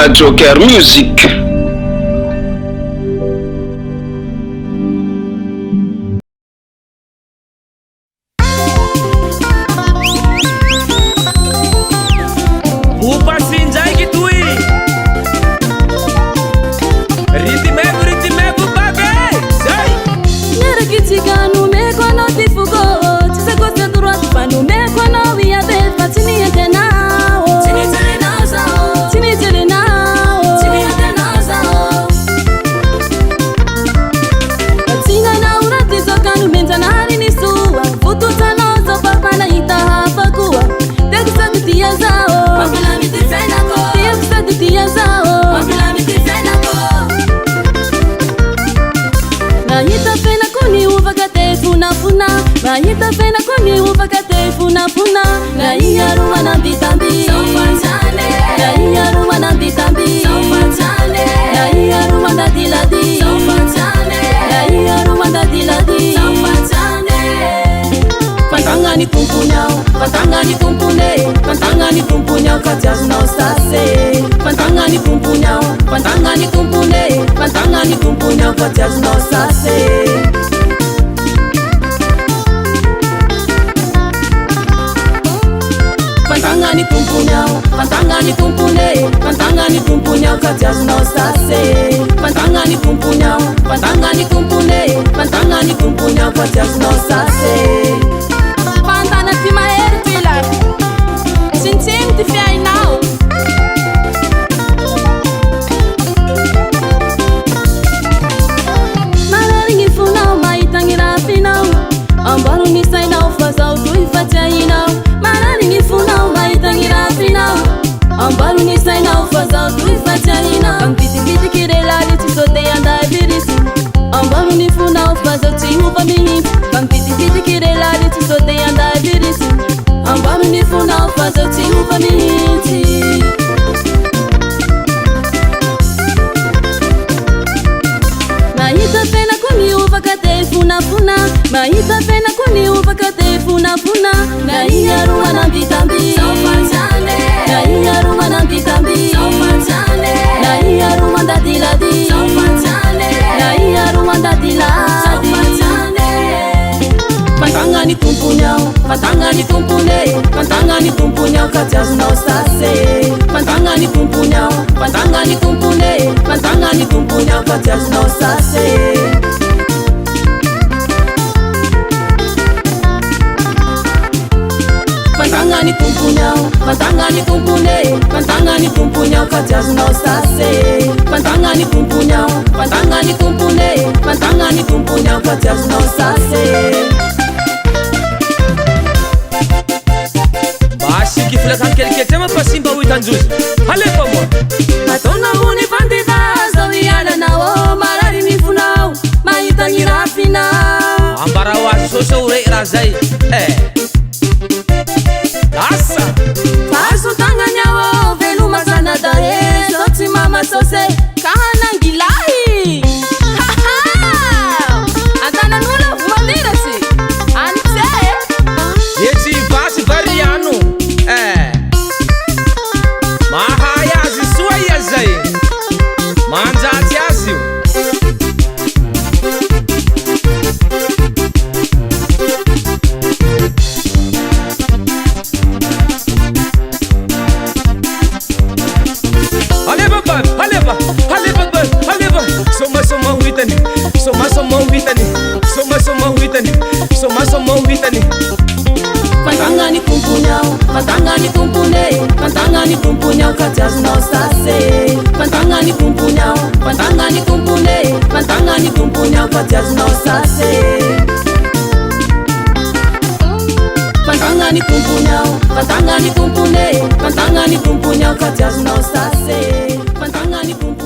Mr Joker Music. Mahita fena kuni uvakate funa funa na iyaru wanambitambi sofatane na iyaru wanambitambi sofatane na iyaru wandadiladi sofatane na iyaru wandadiladi sofatane Pantangani kumpunyao pantangani kumpune pantangani kumpunyao katiazu na ostase pantangani kumpunyao pantangani kumpune pantangani kumpunyao katiazu na ostase Pantangani kumpunyao, pantangani kumpune, pantangani kumpunyao katiazu na ostase. Pantangani kumpunyao, pantangani kumpune, pantangani kumpunyao katiazu na ostase. Pantana tima erpila, sintim ti fiai nao. Malaringi funao, maitangira finao, ambaru ni sainao, fazao tuifatia inao. Malaringi funao, maitangira finao, ambaru ni sainao, fazao tuifatia inao. Kampiti piti kirelali, tisote yanda virisi, ambaru ni funao, fazao tihuva mihi. Kampiti piti kirelali, tisote yanda virisi, ambaru ni funao, fazao tihuva mihi. Mahita fena kuni uvakate funa funa Mahita fena kuni uvakate funa funa na iyaru wanambitambi sofatane na iyaru wanambitambi sofatane na iyaru wandadiladi sofatane na iyaru wandadiladi sofatane Pantangani kumpunyao pantangani kumpune pantangani kumpunyao katiazu na ostase Pantangani kumpunyao pantangani kumpune pantangani kumpunyao katiazu na ostase Pantangani kumpunyao pantangani kumpune pantangani kumpunyao katiazu na ostase Pantangani kumpunyao pantangani kumpune pantangani kumpunyao katiazu na ostase Basi kifula kankelike tema pasimba uitanzuzi hale pamwa Matona huni pandida zawiyana nao marari nifunao maitangira finao Ambara wa soso ure razai Asa Pasu tanganyawo velu masana dahe Zoti mama sose kahana ngilahi Atana nula fumandirasi Ante Yeti basi variano Mahaya zisuaya zai Manjati asiu Soma huitani Pantangani kumpunyao pantangani kumpune pantangani kumpunyao katiazu na ostase Pantangani kumpunyao pantangani kumpune pantangani kumpunyao katiazu na ostase Pantangani kumpunyao pantangani kumpune pantangani kumpunyao katiazu na ostase Pantangani kumpunyao